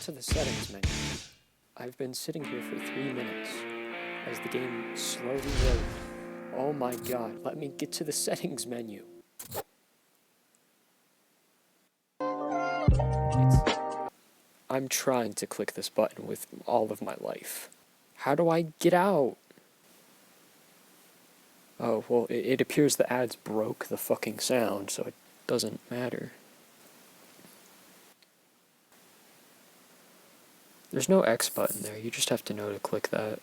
to the settings menu. I've been sitting here for 3 minutes as the game slowly loads. Oh my god, let me get to the settings menu. I'm trying to click this button with all of my life. How do I get out? Oh, well, it appears the ads broke the fucking sound, so it doesn't matter. There's no X button there, you just have to know to click that.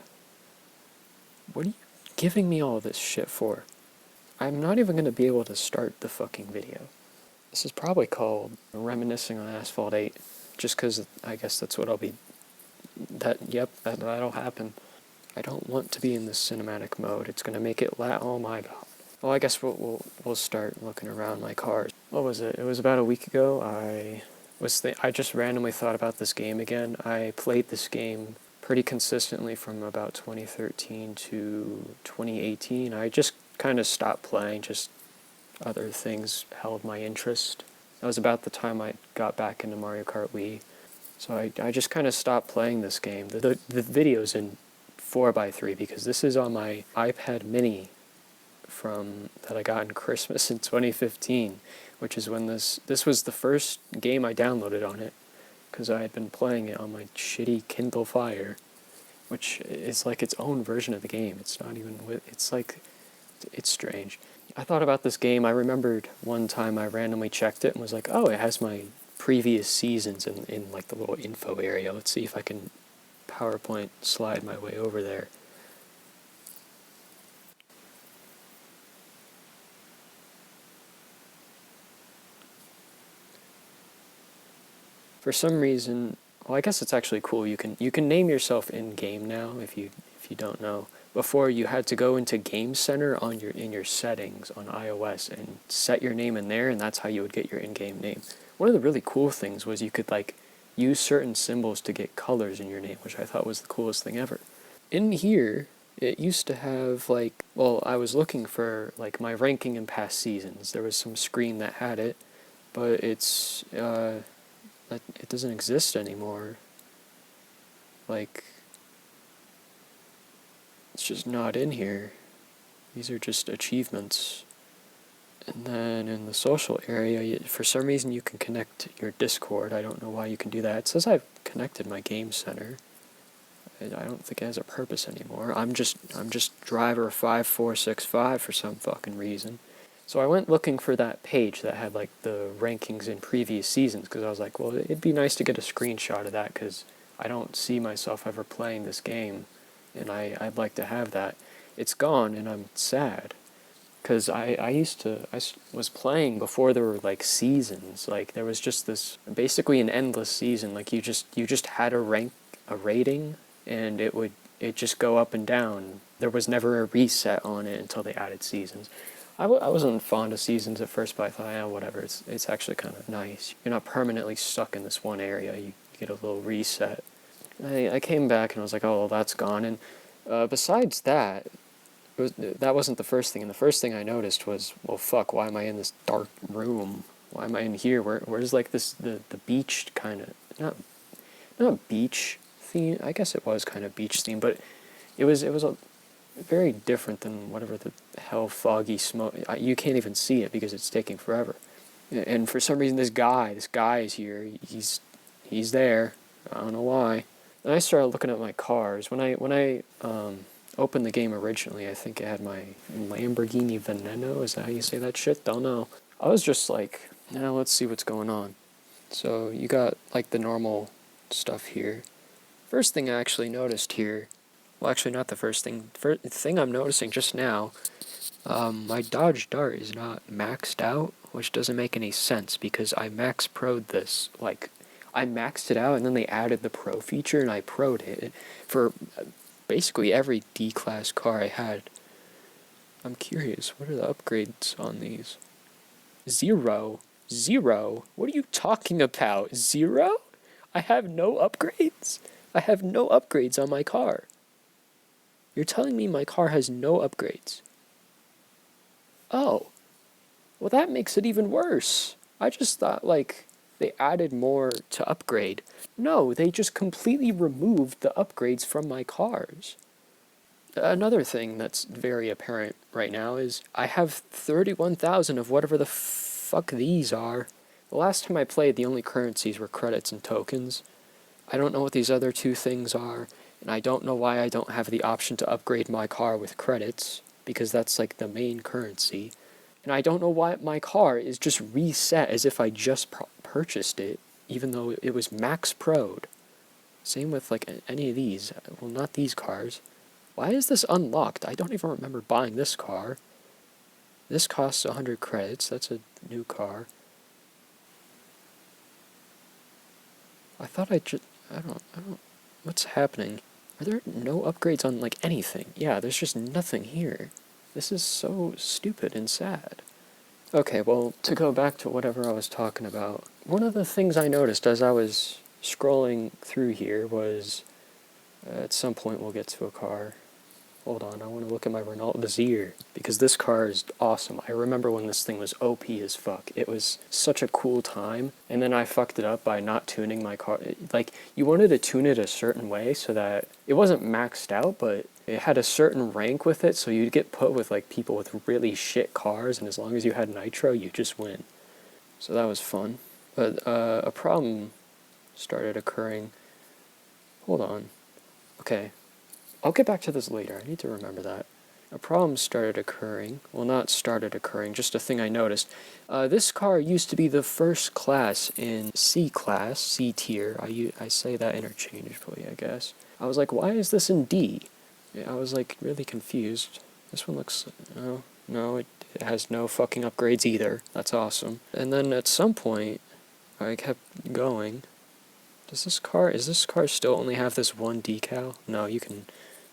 What are you giving me all this shit for? I'm not even going to be able to start the fucking video. This is probably called Reminiscing on Asphalt 8, just because I guess that's what I'll be... That'll happen. I don't want to be in this cinematic mode. It's going to make it oh my god. Well, I guess we'll start looking around my cars. What was it? It was about a week ago. I just randomly thought about this game again. I played this game pretty consistently from about 2013 to 2018. I just kind of stopped playing, just other things held my interest. That was about the time I got back into Mario Kart Wii. So I just kind of stopped playing this game. The video's in 4:3 because this is on my iPad mini that I got in Christmas in 2015, which is when this was the first game I downloaded on it, because I had been playing it on my shitty Kindle Fire, which is like its own version of the game. It's not even it's strange. I thought about this game. I remembered one time I randomly checked it and was like, oh, it has my previous seasons in like the little info area. Let's see if I can PowerPoint slide my way over there. For some reason, well, I guess it's actually cool. You can name yourself in game now if you don't know. Before, you had to go into Game Center in your settings on iOS and set your name in there, and that's how you would get your in-game name. One of the really cool things was you could like use certain symbols to get colors in your name, which I thought was the coolest thing ever. In here, it used to have like, well, I was looking for like my ranking in past seasons. There was some screen that had it, but it doesn't exist anymore. Like, it's just not in here. These are just achievements. And then in the social area, for some reason you can connect your Discord. I don't know why you can do that. It says I've connected my Game Center. I don't think it has a purpose anymore. I'm just driver 5465 for some fucking reason. So I went looking for that page that had like the rankings in previous seasons, because I was like, well, it'd be nice to get a screenshot of that, because I don't see myself ever playing this game, and I'd like to have that. It's gone, and I'm sad. Because I was playing before there were like seasons. Like there was just this, basically an endless season. Like you just had a rating, and it just go up and down. There was never a reset on it until they added seasons. I wasn't fond of seasons at first, but I thought, yeah, whatever. It's actually kind of nice. You're not permanently stuck in this one area. You get a little reset. I came back and I was like, oh, well, that's gone. And besides that. That wasn't the first thing, and the first thing I noticed was, well, fuck, why am I in this dark room? Why am I in here? Where's like the beach kind of, not beach theme, I guess it was kind of beach theme, but it was a very different than whatever the hell foggy smoke, you can't even see it because it's taking forever. And for some reason this guy is here, he's there, I don't know why. And I started looking at my cars. When I opened the game originally, I think it had my Lamborghini Veneno. Is that how you say that shit? Don't know. I was just like, now let's see what's going on. So you got like the normal stuff here. First thing I actually noticed here, well, actually not the first thing. First thing I'm noticing just now, my Dodge Dart is not maxed out, which doesn't make any sense because I max pro'd this. Like, I maxed it out and then they added the Pro feature and I pro'd it for basically every D-class car I had. I'm curious, what are the upgrades on these? Zero? What are you talking about? Zero? I have no upgrades? I have no upgrades on my car. You're telling me my car has no upgrades? Oh. Well, that makes it even worse. I just thought, like, they added more to upgrade. No, they just completely removed the upgrades from my cars. Another thing that's very apparent right now is I have 31,000 of whatever the fuck these are. The last time I played, the only currencies were credits and tokens. I don't know what these other two things are, and I don't know why I don't have the option to upgrade my car with credits, because that's like the main currency. And I don't know why my car is just reset as if I just purchased it, even though it was max pro'd. Same with like any of these. Well, not these cars. Why is this unlocked? I don't even remember buying this car. This costs 100 credits. That's a new car. I thought I don't, what's happening? Are there no upgrades on, like, anything? Yeah, there's just nothing here. This is so stupid and sad. Okay, well, to go back to whatever I was talking about, one of the things I noticed as I was scrolling through here was, at some point we'll get to a car. Hold on, I want to look at my Renault Vizier, because this car is awesome. I remember when this thing was OP as fuck. It was such a cool time, and then I fucked it up by not tuning my car. Like, you wanted to tune it a certain way so that it wasn't maxed out, but it had a certain rank with it, so you'd get put with, like, people with really shit cars, and as long as you had nitro, you just win. So that was fun. But a problem started occurring. Hold on. Okay. I'll get back to this later. I need to remember that. A problem started occurring. Well, not started occurring, just a thing I noticed. This car used to be the first class in C class, C tier. I say that interchangeably, I guess. I was like, why is this in D? I was like really confused. This one looks... No, it has no fucking upgrades either. That's awesome. And then at some point, I kept going. Does this car still only have this one decal? No, you can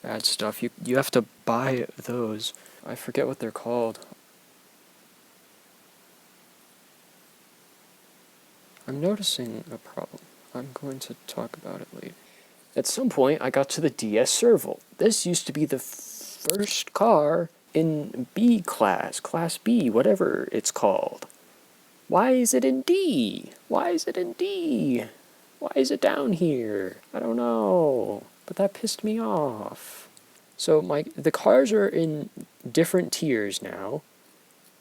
add stuff. You have to buy those. I forget what they're called. I'm noticing a problem. I'm going to talk about it later. At some point, I got to the DS Serval. This used to be the first car in B class, Class B, whatever it's called. Why is it in D? Why is it in D? Why is it down here? I don't know. But that pissed me off. So the cars are in different tiers now.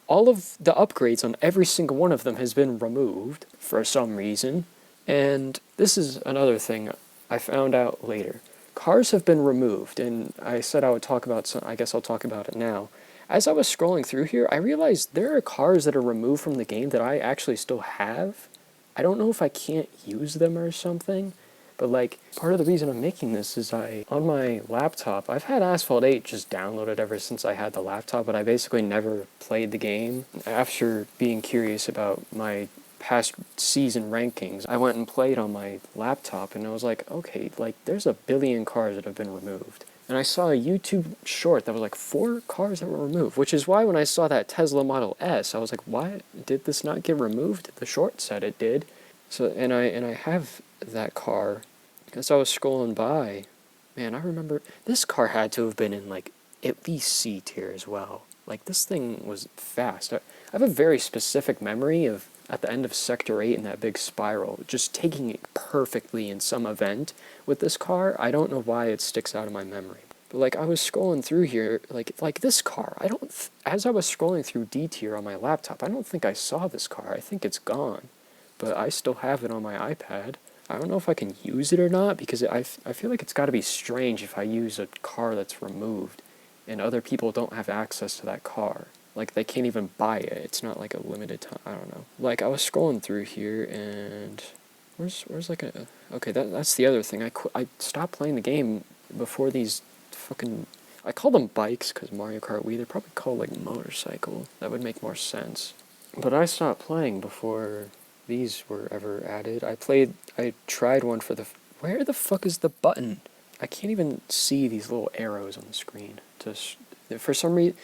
All of the upgrades on every single one of them has been removed for some reason. And this is another thing I found out later. Cars have been removed, and I said I would talk about some, I guess I'll talk about it now. As I was scrolling through here, I realized there are cars that are removed from the game that I actually still have. I don't know if I can't use them or something, but like, part of the reason I'm making this is on my laptop, I've had Asphalt 8 just downloaded ever since I had the laptop, but I basically never played the game. After being curious about my past season rankings, I went and played on my laptop, and I was like, okay, like, there's a billion cars that have been removed. And I saw a YouTube short that was like 4 cars that were removed, which is why when I saw that Tesla Model S, I was like, why did this not get removed? The short said it did. So, and I have that car. As I was scrolling by, man, I remember this car had to have been in like at least C tier as well. Like, this thing was fast. I have a very specific memory of at the end of Sector 8 in that big spiral, just taking it perfectly in some event with this car. I don't know why it sticks out of my memory. But like, I was scrolling through here, like this car, as I was scrolling through D tier on my laptop, I don't think I saw this car. I think it's gone. But I still have it on my iPad. I don't know if I can use it or not, because I feel like it's got to be strange if I use a car that's removed and other people don't have access to that car. Like, they can't even buy it. It's not like a limited time. I don't know. Like, I was scrolling through here, and where's like a... Okay, that's the other thing. I stopped playing the game before these fucking... I call them bikes because Mario Kart Wii. They're probably called, like, motorcycle. That would make more sense. But I stopped playing before these were ever added. I tried one for the... Where the fuck is the button? I can't even see these little arrows on the screen. For some reason...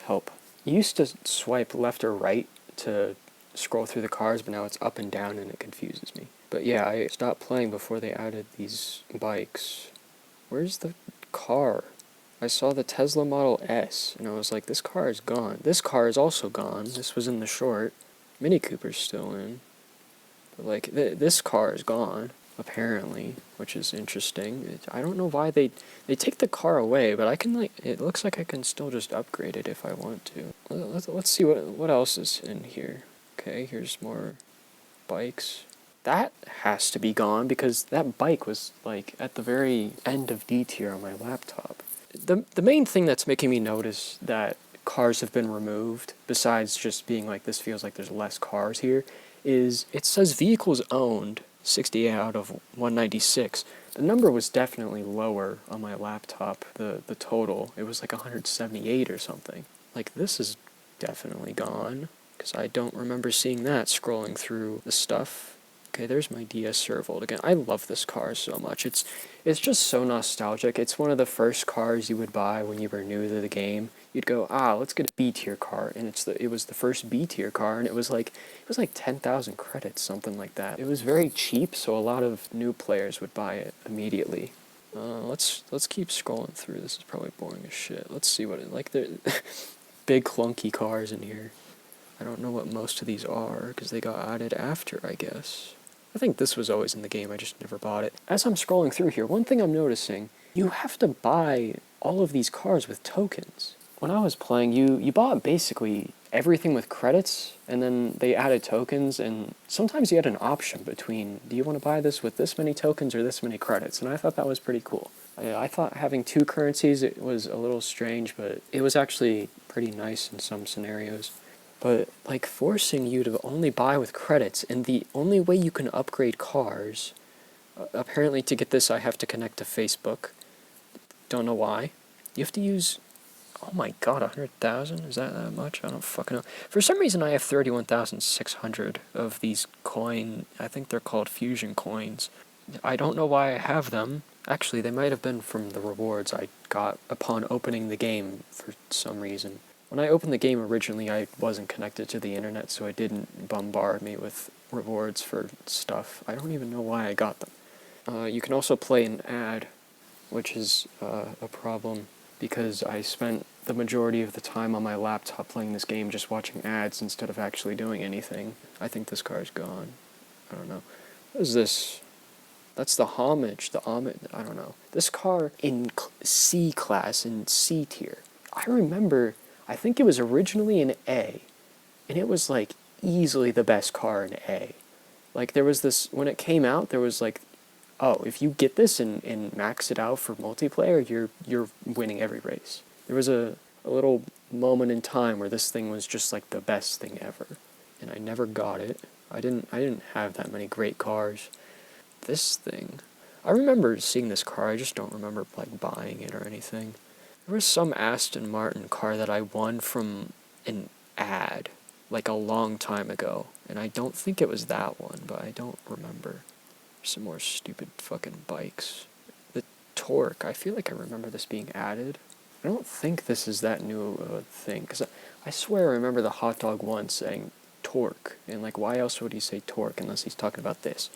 Help. You used to swipe left or right to scroll through the cars, but now it's up and down and it confuses me. But yeah, I stopped playing before they added these bikes. Where's the car? I saw the Tesla Model S, and I was like, this car is gone. This car is also gone. This was in the short. Mini Cooper's still in. But, like, this car is gone, apparently, which is interesting. I don't know why they take the car away, but I can, like, it looks like I can still just upgrade it if I want to. Let's see what else is in here. Okay, here's more bikes. That has to be gone because that bike was, like, at the very end of D tier on my laptop. The main thing that's making me notice that cars have been removed, besides just being like, this feels like there's less cars here, is it says vehicles owned, 68 out of 196. The number was definitely lower on my laptop, the total. It was like 178 or something. Like, this is definitely gone, because I don't remember seeing that scrolling through the stuff. Okay, there's my DS Servold again. I love this car so much. It's just so nostalgic. It's one of the first cars you would buy when you were new to the game. You'd go, let's get a B tier car, and it was the first B tier car, and it was like 10,000 credits, something like that. It was very cheap, so a lot of new players would buy it immediately. Let's keep scrolling through. This is probably boring as shit. Let's see what the big clunky cars in here. I don't know what most of these are because they got added after, I guess. I think this was always in the game, I just never bought it. As I'm scrolling through here, one thing I'm noticing, you have to buy all of these cars with tokens. When I was playing, you bought basically everything with credits, and then they added tokens, and sometimes you had an option between, do you want to buy this with this many tokens or this many credits? And I thought that was pretty cool. I thought having two currencies, it was a little strange, but it was actually pretty nice in some scenarios. But, like, forcing you to only buy with credits, and the only way you can upgrade cars, apparently to get this I have to connect to Facebook. Don't know why. You have to use, oh my god, 100,000? Is that much? I don't fucking know. For some reason I have 31,600 of these I think they're called fusion coins. I don't know why I have them. Actually, they might have been from the rewards I got upon opening the game for some reason. When I opened the game originally, I wasn't connected to the internet, so it didn't bombard me with rewards for stuff. I don't even know why I got them. You can also play an ad, which is a problem, because I spent the majority of the time on my laptop playing this game just watching ads instead of actually doing anything. I think this car's gone. I don't know. What is this? That's the homage, I don't know. This car in C class, in C tier. I remember, I think it was originally an A, and it was, like, easily the best car in A. Like, there was this, when it came out, there was, like, oh, if you get this and max it out for multiplayer, you're winning every race. There was a little moment in time where this thing was just, like, the best thing ever, and I never got it. I didn't have that many great cars. This thing, I remember seeing this car, I just don't remember, like, buying it or anything. There was some Aston Martin car that I won from an ad, like, a long time ago, and I don't think it was that one, but I don't remember. Some more stupid fucking bikes. The Torque, I feel like I remember this being added. I don't think this is that new thing, because I swear I remember the hot dog one saying Torque, and, like, why else would he say Torque unless he's talking about this?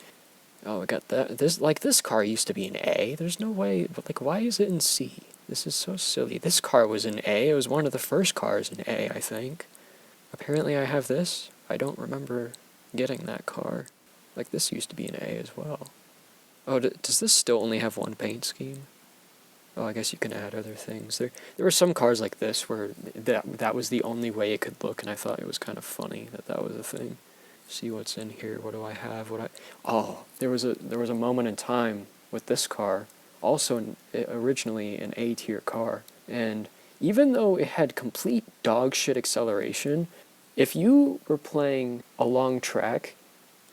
Oh, I got that. This car used to be an A. There's no way, but, like, why is it in C? This is so silly. This car was in A. It was one of the first cars in A, I think. Apparently I have this. I don't remember getting that car. Like, this used to be an A as well. Oh, does this still only have one paint scheme? Oh, I guess you can add other things. There were some cars like this where that was the only way it could look, and I thought it was kind of funny that was a thing. See what's in here. What do I have? Oh, there was a moment in time with this car, also originally an A tier car, and even though it had complete dog shit acceleration, if you were playing a long track,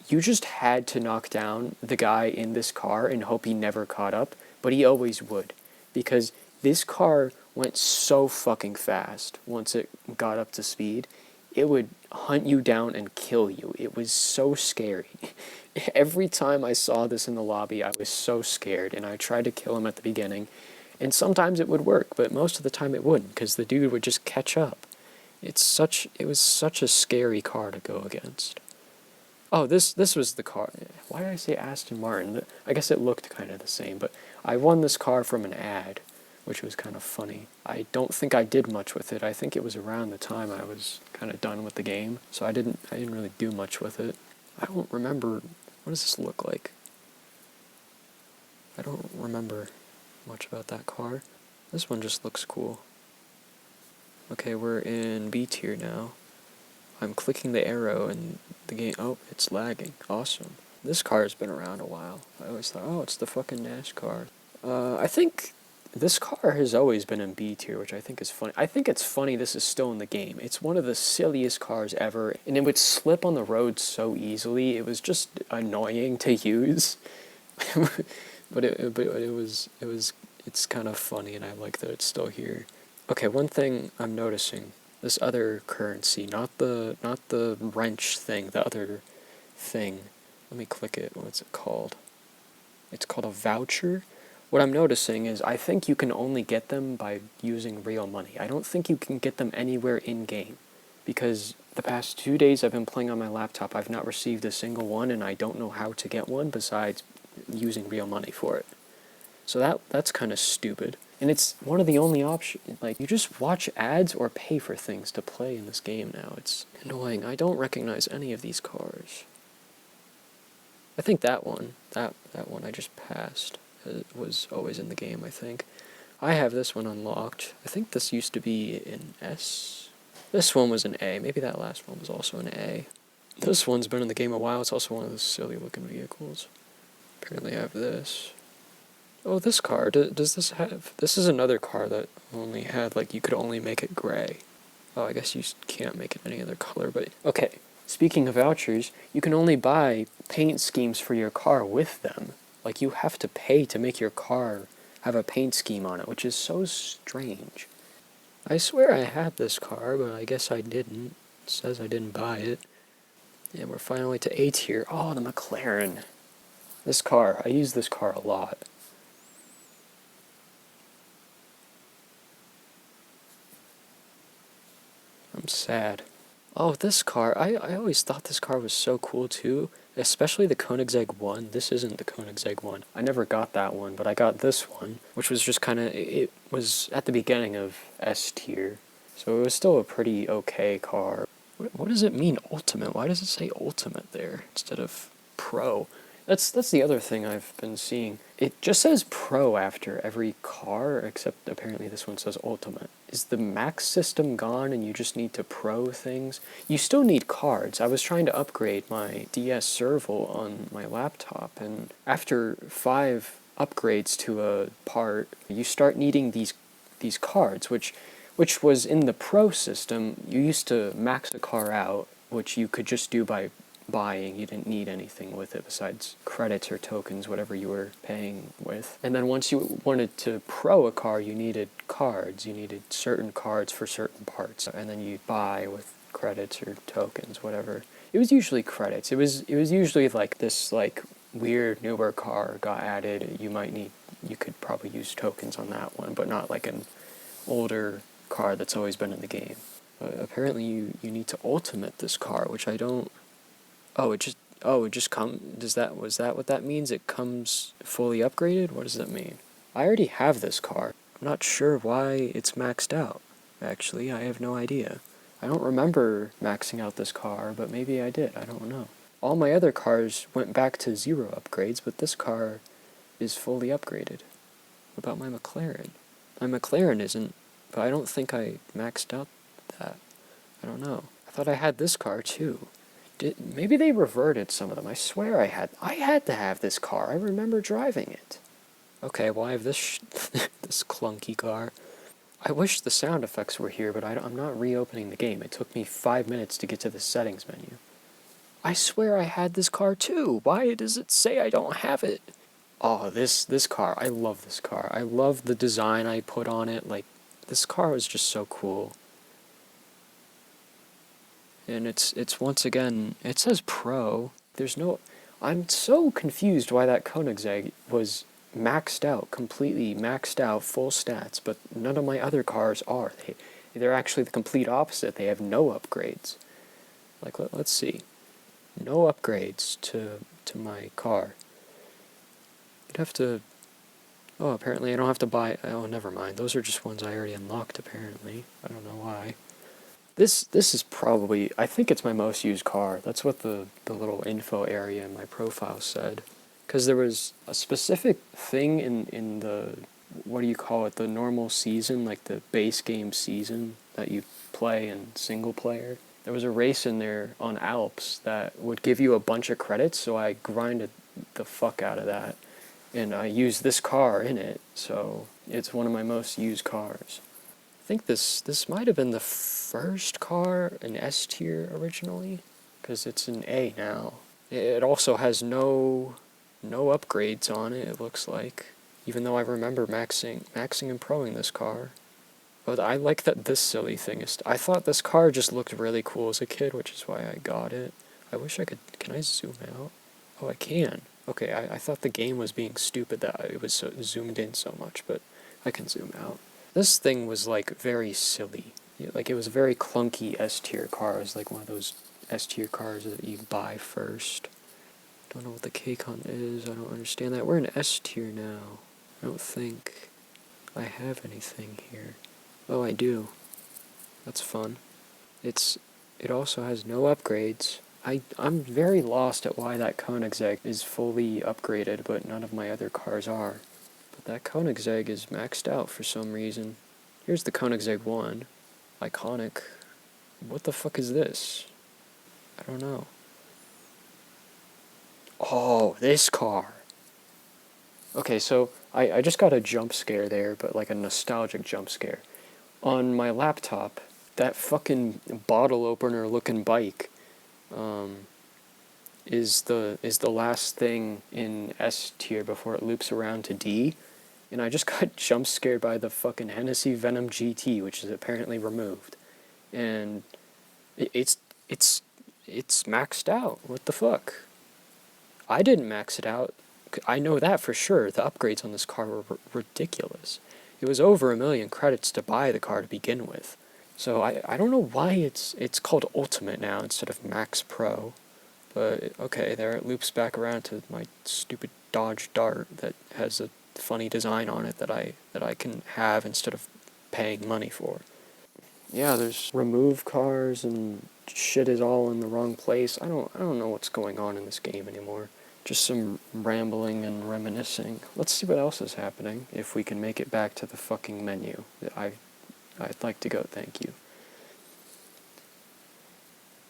you just had to knock down the guy in this car and hope he never caught up, but he always would, because this car went so fucking fast once it got up to speed. It would hunt you down and kill you. It was so scary. Every time I saw this in the lobby, I was so scared, and I tried to kill him at the beginning, and sometimes it would work, but most of the time it wouldn't, because the dude would just catch up. It was such a scary car to go against. Oh, this was the car. Why did I say Aston Martin? I guess it looked kind of the same, but I won this car from an ad, which was kind of funny. I don't think I did much with it. I think it was around the time I was kind of done with the game, so I didn't really do much with it. I don't remember. What does this look like? I don't remember much about that car. This one just looks cool. Okay, we're in B tier now. I'm clicking the arrow and the game... Oh, it's lagging. Awesome. This car has been around a while. I always thought, oh, it's the fucking NASCAR. I think this car has always been in B tier, which I think is funny. I think it's funny this is still in the game. It's one of the silliest cars ever, and it would slip on the road so easily. It was just annoying to use. It's kind of funny, and I like that it's still here. Okay, one thing I'm noticing, this other currency, not the wrench thing, the other thing. Let me click it. What's it called? It's called a voucher. What I'm noticing is I think you can only get them by using real money. I don't think you can get them anywhere in-game, because the past 2 days I've been playing on my laptop, I've not received a single one, and I don't know how to get one besides using real money for it. So that's kind of stupid. And it's one of the only options. Like, you just watch ads or pay for things to play in this game now. It's annoying. I don't recognize any of these cars. I think that one I just passed. It was always in the game, I think. I have this one unlocked. I think this used to be an S. This one was an A. Maybe that last one was also an A. This one's been in the game a while. It's also one of those silly looking vehicles. Apparently I have this. Oh, this car, does this have... This is another car that only had, like, you could only make it gray. Oh, I guess you can't make it any other color, but... Okay, speaking of vouchers, you can only buy paint schemes for your car with them. Like, you have to pay to make your car have a paint scheme on it, which is so strange. I swear I had this car, but I guess I didn't. It says I didn't buy it. And we're finally to A tier. Oh, the McLaren. This car, I use this car a lot. I'm sad. Oh, this car. I always thought this car was so cool too. Especially the Koenigsegg 1. This isn't the Koenigsegg 1. I never got that one, but I got this one, which was just kind of... It was at the beginning of S tier, so it was still a pretty okay car. What does it mean, ultimate? Why does it say ultimate there instead of pro? That's the other thing I've been seeing. It just says pro after every car, except apparently this one says ultimate. Is the max system gone and you just need to pro things? You still need cards. I was trying to upgrade my DS servo on my laptop, and after 5 upgrades to a part, you start needing these cards, which was in the pro system. You used to max a car out, which you could just do by buying. You didn't need anything with it besides credits or tokens, whatever you were paying with. And then once you wanted to pro a car, you needed cards. You needed certain cards for certain parts, and then you buy with credits or tokens, whatever. It was usually credits. It was usually like this like weird newer car got added. You could probably use tokens on that one, but not like an older car that's always been in the game. But apparently you need to ultimate this car, which I don't... was that what that means? It comes fully upgraded? What does that mean? I already have this car. I'm not sure why it's maxed out, actually. I have no idea. I don't remember maxing out this car, but maybe I did. I don't know. All my other cars went back to 0 upgrades, but this car is fully upgraded. What about my McLaren? My McLaren isn't, but I don't think I maxed out that. I don't know. I thought I had this car, too. Maybe they reverted some of them. I swear I had to have this car. I remember driving it. Okay, well I have this this clunky car. I wish the sound effects were here, but I'm not reopening the game. It took me 5 minutes to get to the settings menu. I swear I had this car too. Why does it say I don't have it? Oh, this car. I love this car. I love the design I put on it. Like, this car was just so cool. And it's once again, it says pro. There's no... I'm so confused why that Koenigsegg was maxed out, completely maxed out, full stats, but none of my other cars are. They're actually the complete opposite. They have no upgrades. Like, let's see. No upgrades to my car. You'd have to... Oh, apparently I don't have to buy... Oh, never mind. Those are just ones I already unlocked, apparently. I don't know why. This is probably, I think it's my most used car. That's what the little info area in my profile said. Because there was a specific thing in the, what do you call it, the normal season, like the base game season that you play in single player. There was a race in there on Alps that would give you a bunch of credits, so I grinded the fuck out of that. And I used this car in it, so it's one of my most used cars. I think this might have been the first car in S tier originally, because it's an A now. It also has no upgrades on it, it looks like. Even though I remember maxing and proing this car. But I like that this silly thing is... I thought this car just looked really cool as a kid, which is why I got it. I wish I could... Can I zoom out? Oh, I can. Okay, I thought the game was being stupid that it was so zoomed in so much, but I can zoom out. This thing was, like, very silly. Like, it was a very clunky S-tier car. It was like one of those S-tier cars that you buy first. Don't know what the K-Con is. I don't understand that. We're in S-tier now. I don't think I have anything here. Oh, I do. That's fun. It also has no upgrades. I'm very lost at why that Koenigsegg is fully upgraded, but none of my other cars are. But that Koenigsegg is maxed out for some reason. Here's the Koenigsegg 1. Iconic. What the fuck is this? I don't know. Oh, this car! Okay, so I just got a jump scare there, but like a nostalgic jump scare. On my laptop, that fucking bottle opener looking bike is the last thing in S tier before it loops around to D, and I just got jump scared by the fucking Hennessy Venom GT, which is apparently removed, and it's maxed out. What the fuck? I didn't max it out. I know that for sure. The upgrades on this car were ridiculous. It was over 1 million credits to buy the car to begin with. So I don't know why it's called Ultimate now instead of Max Pro. But okay, there it loops back around to my stupid Dodge Dart that has a funny design on it that I can have instead of paying money for. Yeah, there's remove cars and shit is all in the wrong place. I don't know what's going on in this game anymore. Just some rambling and reminiscing. Let's see what else is happening, if we can make it back to the fucking menu. I'd like to go, thank you.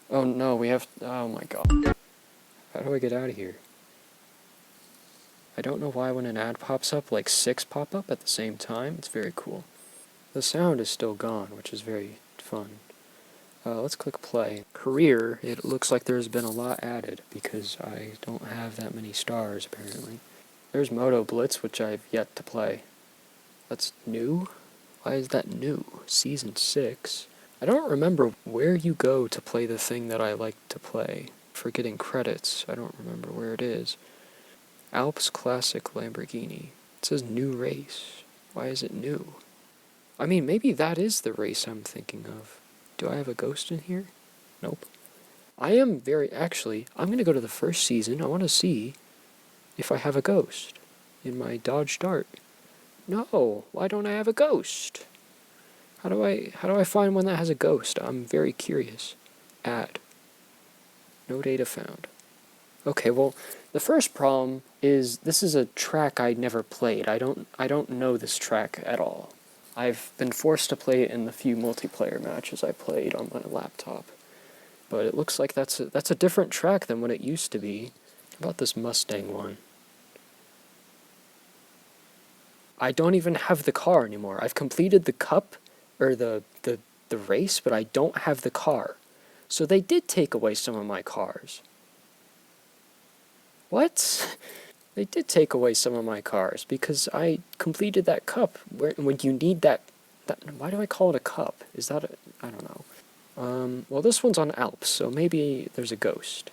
Oh no, we have... Oh my god. How do I get out of here? I don't know why when an ad pops up, like 6 pop up at the same time. It's very cool. The sound is still gone, which is very fun. Let's click play. Career, it looks like there's been a lot added, because I don't have that many stars, apparently. There's Moto Blitz, which I've yet to play. That's new? Why is that new? Season 6? I don't remember where you go to play the thing that I like to play. For getting credits, I don't remember where it is. Alps Classic Lamborghini. It says new race. Why is it new? I mean, maybe that is the race I'm thinking of. Do I have a ghost in here? Nope. I am actually, I'm going to go to the first season. I want to see if I have a ghost in my Dodge Dart. No, why don't I have a ghost? How do I find one that has a ghost? I'm very curious. Add. No data found. Okay, well, the first problem is this is a track I never played. I don't know this track at all. I've been forced to play it in the few multiplayer matches I played on my laptop. But it looks like that's a different track than what it used to be. How about this Mustang one? I don't even have the car anymore. I've completed the cup, or the race, but I don't have the car. So they did take away some of my cars. What? They did take away some of my cars, because I completed that cup. When you need that... Why do I call it a cup? Is that a... I don't know. Well, this one's on Alps, so maybe there's a ghost.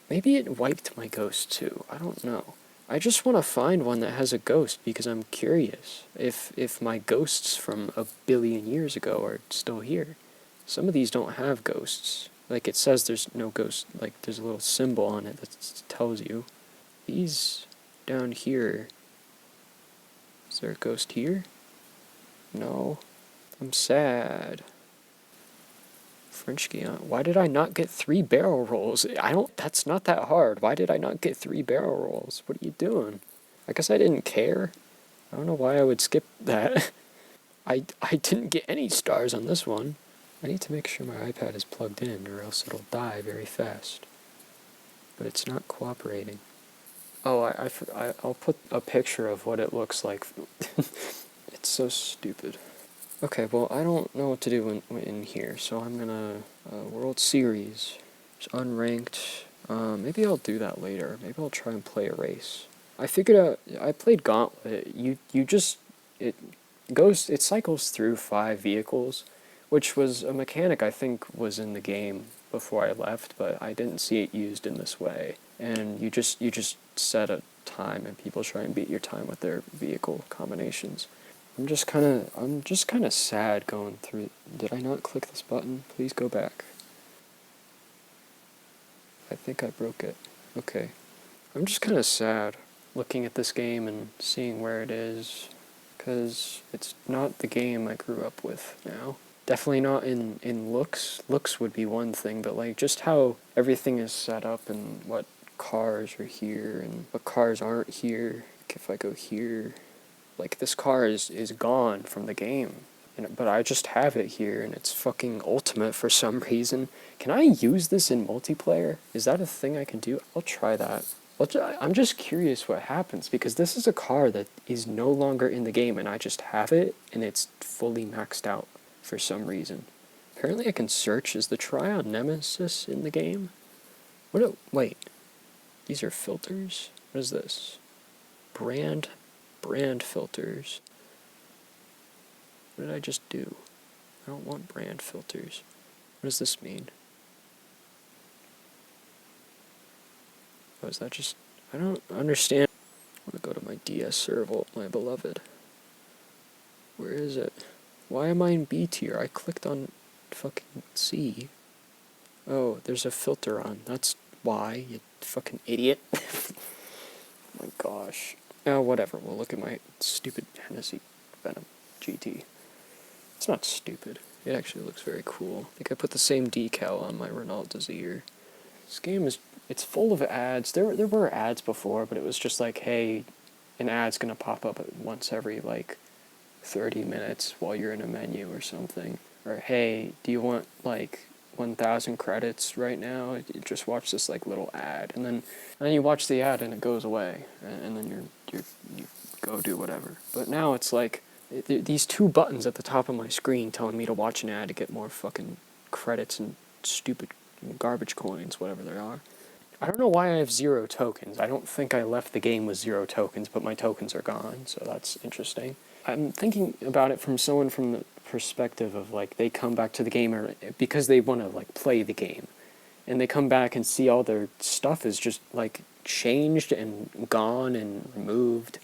Maybe it wiped my ghost too. I don't know. I just want to find one that has a ghost, because I'm curious if my ghosts from 1 billion years ago are still here. Some of these don't have ghosts. Like, it says there's no ghost. Like, there's a little symbol on it that tells you. These down here. Is there a ghost here? No. I'm sad. French Guiana. Why did I not get 3 barrel rolls? That's not that hard. Why did I not get 3 barrel rolls? What are you doing? I guess I didn't care. I don't know why I would skip that. I didn't get any stars on this one. I need to make sure my iPad is plugged in or else it'll die very fast. But it's not cooperating. Oh, I'll put a picture of what it looks like. It's so stupid. Okay, well, I don't know what to do in here, so I'm gonna... World Series. It's unranked. Maybe I'll do that later. Maybe I'll try and play a race. I figured out... I played Gauntlet. It cycles through 5 vehicles, which was a mechanic I think was in the game before I left, but I didn't see it used in this way. And you just set a time, and people try and beat your time with their vehicle combinations. I'm just kind of sad going through. Did I not click this button? Please go back. I think I broke it. Okay. I'm just kind of sad looking at this game and seeing where it is, because it's not the game I grew up with now. Definitely not in looks. Looks would be one thing, but like just how everything is set up and what cars are here and what cars aren't here. Like if I go here, like this car is gone from the game, but I just have it here and it's fucking ultimate for some reason. Can I use this in multiplayer? Is that a thing I can do? I'll try that. I'm just curious what happens, because this is a car that is no longer in the game and I just have it and it's fully maxed out for some reason. Apparently I can search. Is the Tryon Nemesis in the game? Wait. These are filters? What is this? Brand filters. What did I just do? I don't want brand filters. What does this mean? Oh, is that just... I don't understand. I want to go to my DS servo, my beloved. Where is it? Why am I in B tier? I clicked on fucking C. Oh, there's a filter on. That's why, you fucking idiot. Oh my gosh. Oh, whatever. We'll look at my stupid Hennessy Venom GT. It's not stupid. It actually looks very cool. I think I put the same decal on my Renault Desire. This game is... It's full of ads. There were ads before, but it was just like, hey, an ad's gonna pop up once every, like, 30 minutes while you're in a menu or something. Or, hey, do you want, like, 1,000 credits right now? You just watch this, like, little ad. And then you watch the ad and it goes away. And then you go do whatever. But now it's like, these 2 buttons at the top of my screen telling me to watch an ad to get more fucking credits and stupid garbage coins, whatever they are. I don't know why I have 0 tokens. I don't think I left the game with 0 tokens, but my tokens are gone, so that's interesting. I'm thinking about it from someone from the perspective of, like, they come back to the game because they want to, like, play the game. And they come back and see all their stuff is just, like, changed and gone and removed.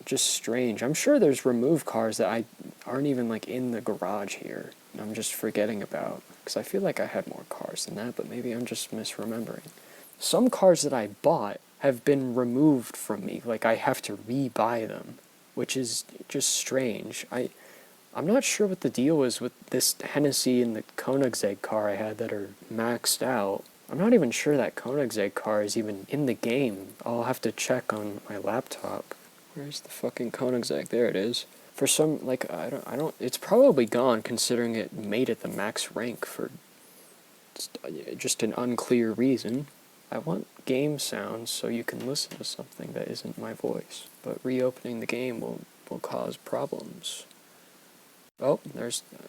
Just strange. I'm sure there's removed cars that aren't even, like, in the garage here. I'm just forgetting about. Because I feel like I had more cars than that, but maybe I'm just misremembering. Some cars that I bought have been removed from me. Like, I have to re-buy them, which is just strange. I'm not sure what the deal is with this Hennessy and the Koenigsegg car I had that are maxed out. I'm not even sure that Koenigsegg car is even in the game. I'll have to check on my laptop. Where's the fucking Koenigsegg? There it is. For some, like, I don't, it's probably gone considering it made it the max rank for just an unclear reason. I want game sounds so you can listen to something that isn't my voice. But reopening the game will cause problems. Oh,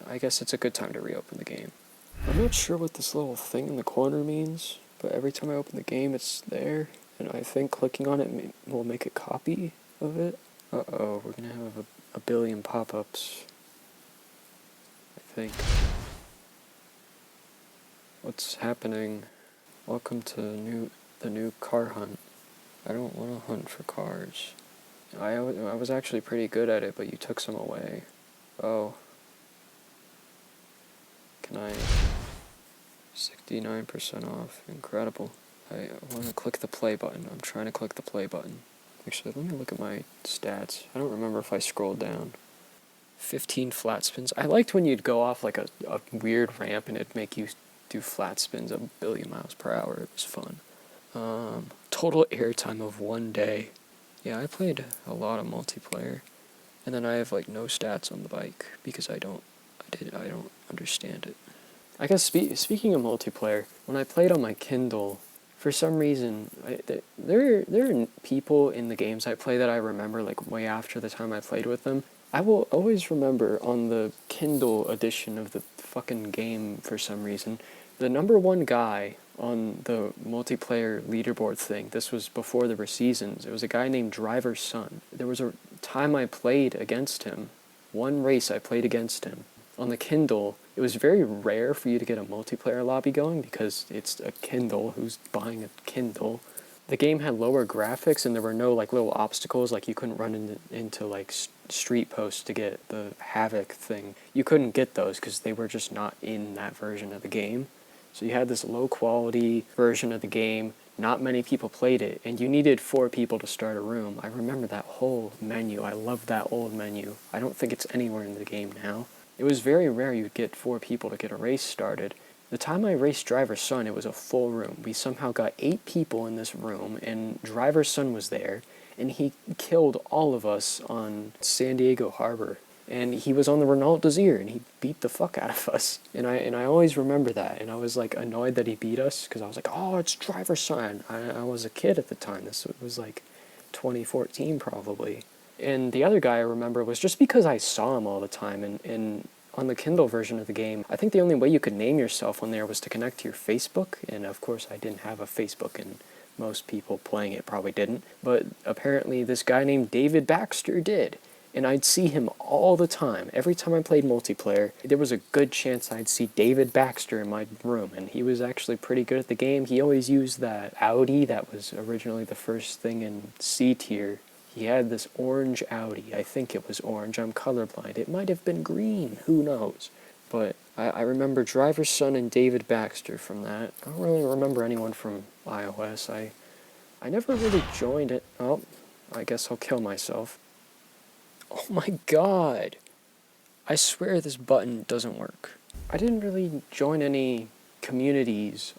I guess it's a good time to reopen the game. I'm not sure what this little thing in the corner means, but every time I open the game it's there, and I think clicking on it will make a copy of it. Uh-oh, we're gonna have a billion pop-ups. I think. What's happening? Welcome to the new car hunt. I don't want to hunt for cars. I was actually pretty good at it, but you took some away. Oh. Can I... 69% off. Incredible. I want to click the play button. I'm trying to click the play button. Actually, let me look at my stats. I don't remember if I scrolled down. 15 flat spins. I liked when you'd go off like a weird ramp and it'd make you do flat spins a billion miles per hour. It was fun. Total airtime of 1 day. Yeah, I played a lot of multiplayer. And then I have like no stats on the bike because I don't understand it. I guess speaking of multiplayer, when I played on my Kindle, for some reason, there are people in the games I play that I remember like way after the time I played with them. I will always remember on the Kindle edition of the fucking game, for some reason, the number one guy on the multiplayer leaderboard thing. This was before there were seasons. It was a guy named Driver's Son. There was a time I played against him. One race I played against him. On the Kindle, it was very rare for you to get a multiplayer lobby going because it's a Kindle. Who's buying a Kindle? The game had lower graphics and there were no like little obstacles, like you couldn't run into like street posts to get the Havoc thing. You couldn't get those because they were just not in that version of the game. So you had this low quality version of the game. Not many people played it, and you needed 4 people to start a room. I remember that whole menu. I love that old menu. I don't think it's anywhere in the game now. It was very rare you'd get 4 people to get a race started. The time I raced Driver's Son, it was a full room. We somehow got 8 people in this room, and Driver's Son was there, and he killed all of us on San Diego Harbor. And he was on the Renault Desire, and he beat the fuck out of us. And I always remember that, and I was like annoyed that he beat us, because I was like, oh, it's Driver's Son. I was a kid at the time. This was like 2014 probably. And the other guy I remember was just because I saw him all the time, and on the Kindle version of the game, I think the only way you could name yourself on there was to connect to your Facebook, and of course I didn't have a Facebook, and most people playing it probably didn't, but apparently this guy named David Baxter did, and I'd see him all the time. Every time I played multiplayer, there was a good chance I'd see David Baxter in my room, and he was actually pretty good at the game. He always used that Audi that was originally the first thing in C tier. He had this orange Audi. I think it was orange. I'm colorblind. It might have been green. Who knows? But I remember Driver's Son and David Baxter from that. I don't really remember anyone from iOS. I never really joined it. Oh, I guess I'll kill myself. Oh my god! I swear this button doesn't work. I didn't really join any communities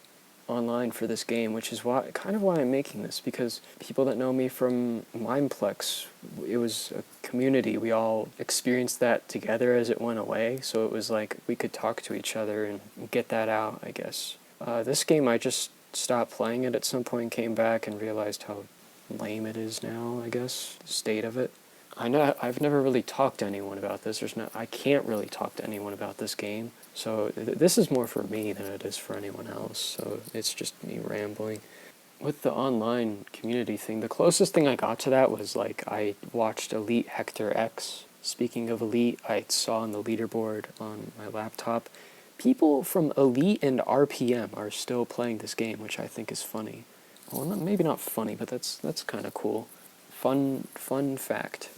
online for this game, which is kind of why I'm making this, because people that know me from Mineplex, it was a community. We all experienced that together as it went away, so it was like we could talk to each other and get that out, I guess. This game, I just stopped playing it at some point, came back and realized how lame it is now, I guess, the state of it. I've never really talked to anyone about this. I can't really talk to anyone about this game. So this is more for me than it is for anyone else. So it's just me rambling. With the online community thing, the closest thing I got to that was like I watched Elite Hector X. Speaking of Elite, I saw on the leaderboard on my laptop, people from Elite and RPM are still playing this game, which I think is funny. Well, maybe not funny, but that's kind of cool. Fun fact,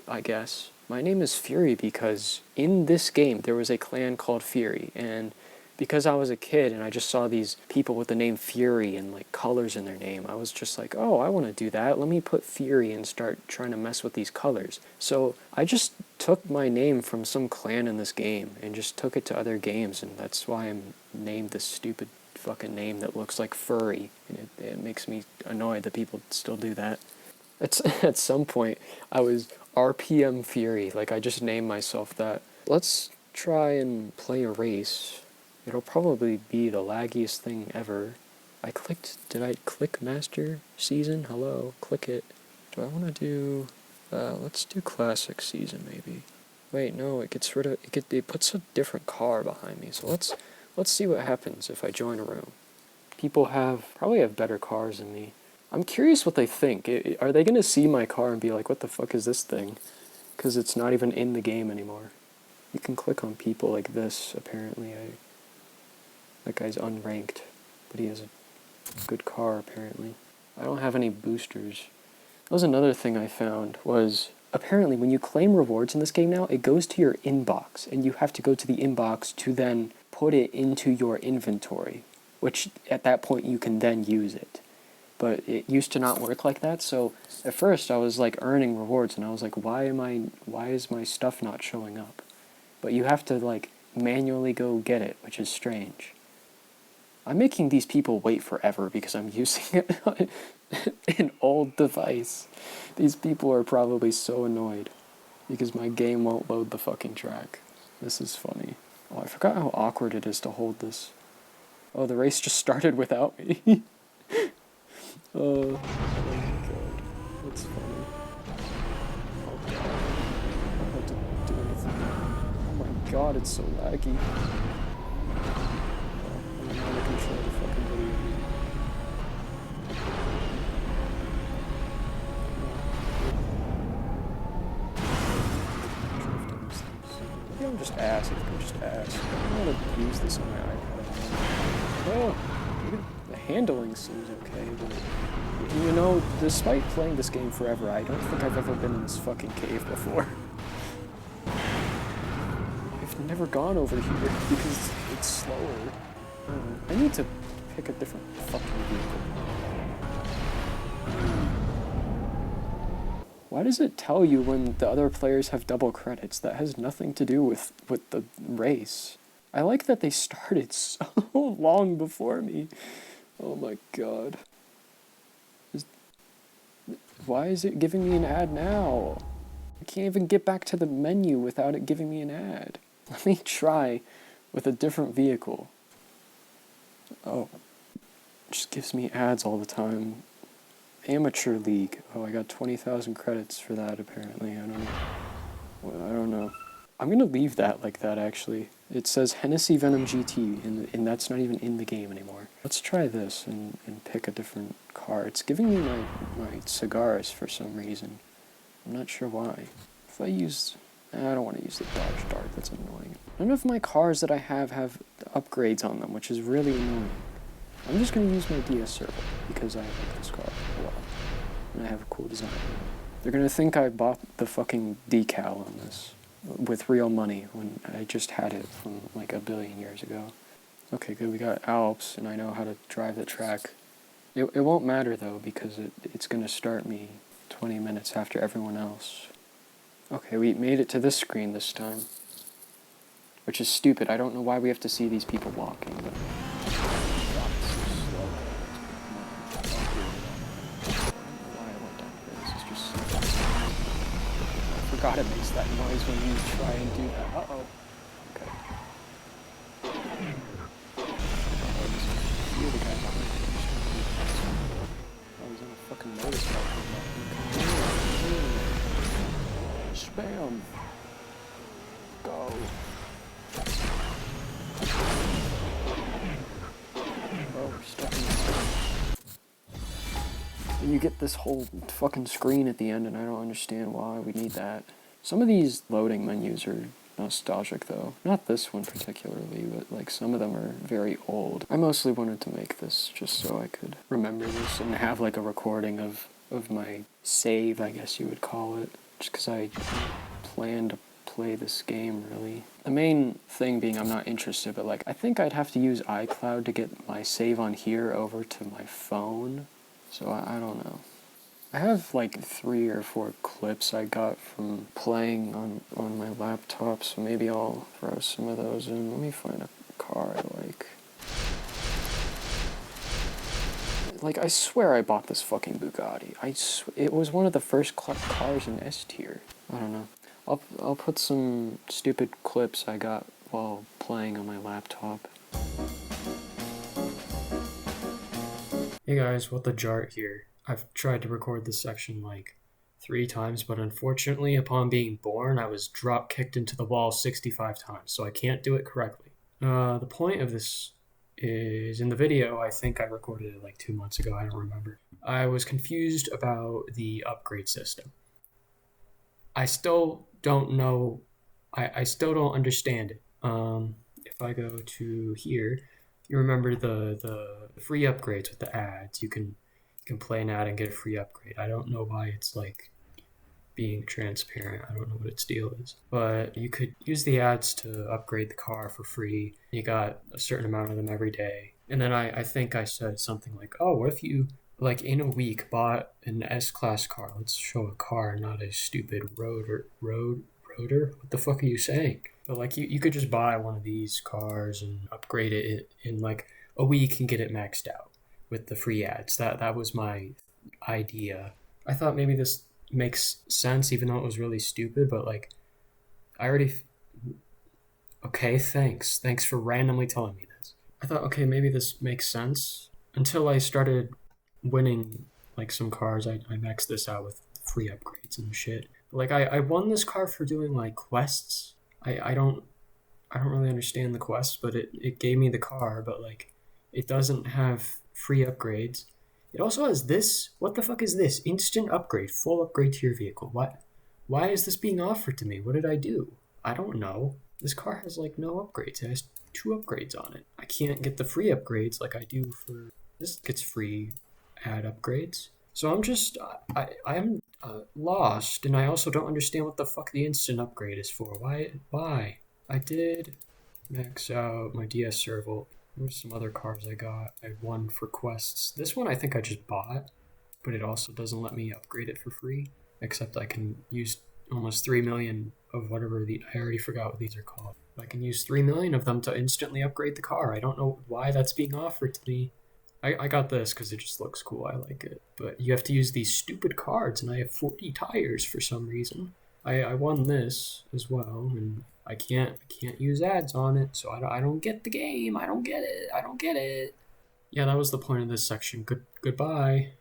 I guess. My name is Fury because in this game there was a clan called Fury, and because I was a kid and I just saw these people with the name Fury and like colors in their name, I was just like, oh, I want to do that. Let me put Fury and start trying to mess with these colors. So I just took my name from some clan in this game and just took it to other games, and that's why I'm named this stupid fucking name that looks like furry, and it makes me annoyed that people still do that. At some point, I was RPM Fury, like I just named myself that. Let's try and play a race. It'll probably be the laggiest thing ever. Did I click Master Season? Hello, click it. Do I want to do, let's do Classic Season maybe. Wait, no, it puts a different car behind me, so let's see what happens if I join a room. People probably have better cars than me. I'm curious what they think. Are they going to see my car and be like, what the fuck is this thing? Because it's not even in the game anymore. You can click on people like this, apparently. That guy's unranked, but he has a good car, apparently. I don't have any boosters. That was another thing I found, was apparently when you claim rewards in this game now, it goes to your inbox, and you have to go to the inbox to then put it into your inventory, which at that point you can then use it. But it used to not work like that, so at first I was like earning rewards, and I was like, why is my stuff not showing up? But you have to like manually go get it, which is strange. I'm making these people wait forever because I'm using an old device. These people are probably so annoyed because my game won't load the fucking track. This is funny. Oh, I forgot how awkward it is to hold this. Oh, the race just started without me. Oh my god. That's funny. Oh god. I don't have to do anything. Oh my god, it's so laggy. I'm not gonna control the fucking video. Maybe I'm just ass. I think I'm just ass. I don't want to use this on my iPad. Oh, the handling seems okay, but you know, despite playing this game forever, I don't think I've ever been in this fucking cave before. I've never gone over here because it's slower. I need to pick a different fucking vehicle. Why does it tell you when the other players have double credits? That has nothing to do with the race. I like that they started so long before me. Oh my god. Why is it giving me an ad now? I can't even get back to the menu without it giving me an ad. Let me try with a different vehicle. Oh, it just gives me ads all the time. Amateur League. Oh, I got 20,000 credits for that apparently. I don't know. I'm gonna leave that like that actually. It says Hennessy Venom GT and that's not even in the game anymore. Let's try this and pick a different car. It's giving me my cigars for some reason. I'm not sure why. If I use... I don't want to use the Dodge Dart, that's annoying. None of my cars that I have upgrades on them, which is really annoying. I'm just going to use my DS Servo because I like this car a lot. And I have a cool design. They're going to think I bought the fucking decal on this with real money when I just had it from like a billion years ago. Okay, good, we got Alps and I know how to drive the track. It won't matter though because it's going to start me 20 minutes after everyone else. Okay, we made it to this screen this time. Which is stupid. I don't know why we have to see these people walking, but... God, it's so slow. Why I went down here. This is just so... I forgot it makes that noise when you try and do that. Uh-oh. Okay. You're the guy behind me. I was on a fucking motorcycle. Spam. Go. Oh, we're stuck in this. And you get this whole fucking screen at the end, and I don't understand why we need that. Some of these loading menus are nostalgic, though. Not this one particularly, but like some of them are very old. I mostly wanted to make this just so I could remember this and have like a recording of my save, I guess you would call it. Just because I plan to play this game, really. The main thing being I'm not interested, but like I think I'd have to use iCloud to get my save on here over to my phone. So I don't know. I have like 3 or 4 clips I got from playing on my laptop, so maybe I'll throw some of those in. Let me find a car I like. Like, I swear I bought this fucking Bugatti. It was one of the first cars in S tier. I don't know. I'll put some stupid clips I got while playing on my laptop. Hey guys, what the jart here. I've tried to record this section like 3 times, but unfortunately, upon being born, I was drop kicked into the wall 65 times, so I can't do it correctly. The point of this is in the video. I think I recorded it like 2 months ago, I don't remember. I was confused about the upgrade system. I still don't know, I still don't understand it. If I go to here, you remember the free upgrades with the ads. You can play an ad and get a free upgrade. I don't know why it's like being transparent. I don't know what its deal is. But you could use the ads to upgrade the car for free. You got a certain amount of them every day. And then I think I said something like, oh, what if you, like in a week, bought an S-Class car? Let's show a car, not a stupid roader. What the fuck are you saying? But like you could just buy one of these cars and upgrade it in like a week and get it maxed out with the free ads. That was my idea. I thought maybe this makes sense, even though it was really stupid. But like, I already. Okay, thanks for randomly telling me this. I thought, okay, maybe this makes sense until I started winning like some cars. I maxed this out with free upgrades and shit. Like I won this car for doing like quests. I don't really understand the quests, but it gave me the car, but like it doesn't have free upgrades. It also has this. What the fuck is this? Instant upgrade, full upgrade to your vehicle. What? Why is this being offered to me? What did I do? I don't know. This car has like no upgrades. It has 2 upgrades on it. I can't get the free upgrades like I do for this. Gets free ad upgrades. So I'm lost, and I also don't understand what the fuck the instant upgrade is for. Why? I did max out my DS servo. There's some other cars I got. I won for quests. This one I think I just bought, but it also doesn't let me upgrade it for free. Except I can use almost 3 million of whatever I already forgot what these are called. I can use 3 million of them to instantly upgrade the car. I don't know why that's being offered to me. I got this because it just looks cool. I like it. But you have to use these stupid cards, and I have 40 tires for some reason. I won this as well, and I can't use ads on it, so I don't get the game. I don't get it. I don't get it. Yeah, that was the point of this section. Goodbye.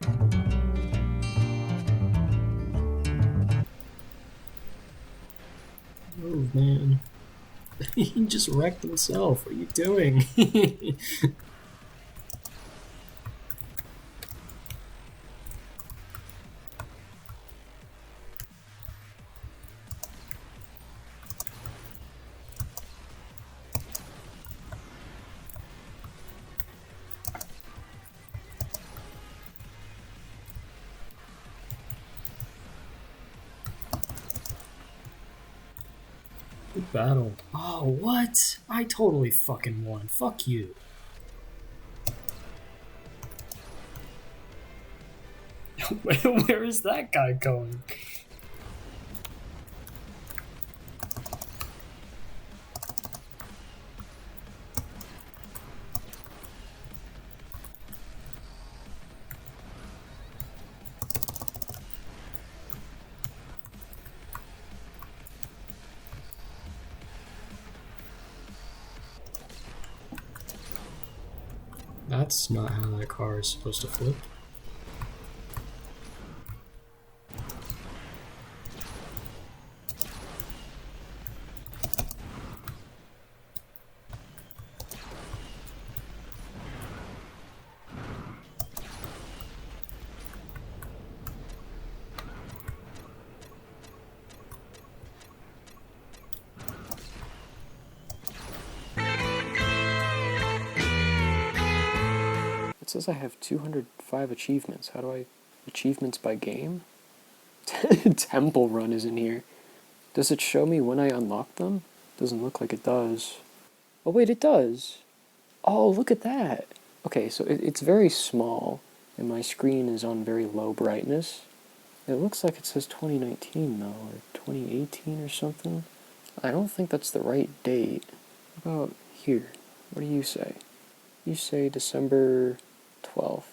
Oh man, he just wrecked himself. What are you doing? Good battle. Oh, what? I totally fucking won. Fuck you. Where is that guy going? That's not how that car is supposed to flip. It says I have 205 achievements. How do I... Achievements by game? Temple Run is in here. Does it show me when I unlock them? Doesn't look like it does. Oh wait, it does! Oh, look at that! Okay, so it's very small, and my screen is on very low brightness. It looks like it says 2019 though, or 2018 or something. I don't think that's the right date. How about here? What do you say? You say December 12th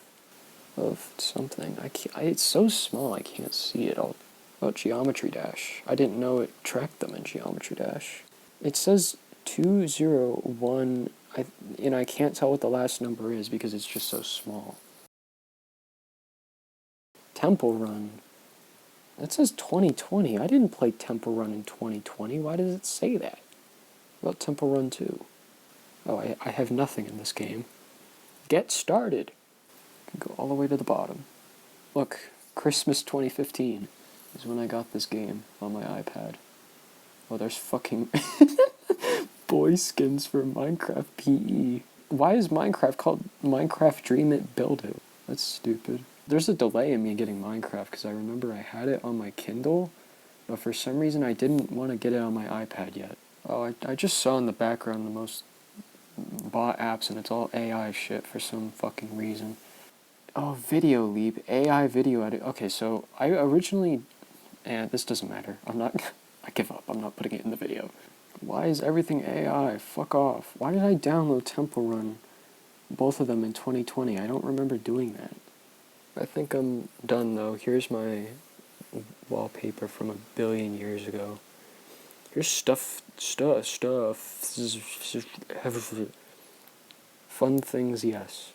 of something. It's so small I can't see it all. About Geometry Dash. I didn't know it tracked them in Geometry Dash. It says 201, and I can't tell what the last number is because it's just so small. Temple Run. That says 2020. I didn't play Temple Run in 2020. Why does it say that? What about Temple Run 2? Oh, I have nothing in this game. Get started. Go all the way to the bottom. Look, Christmas 2015 is when I got this game on my iPad. Oh, there's fucking boy skins for Minecraft PE. Why is Minecraft called Minecraft Dream It Build It? That's stupid. There's a delay in me getting Minecraft because I remember I had it on my Kindle, but for some reason I didn't want to get it on my iPad yet. Oh, I just saw in the background the most bot apps and it's all AI shit for some fucking reason. Oh, Video Leap, AI video edit. Okay, so I originally... this doesn't matter. I give up. I'm not putting it in the video. Why is everything AI? Fuck off. Why did I download Temple Run both of them in 2020. I don't remember doing that. I think I'm done though. Here's my wallpaper from a billion years ago. Here's stuff. Fun things, yes.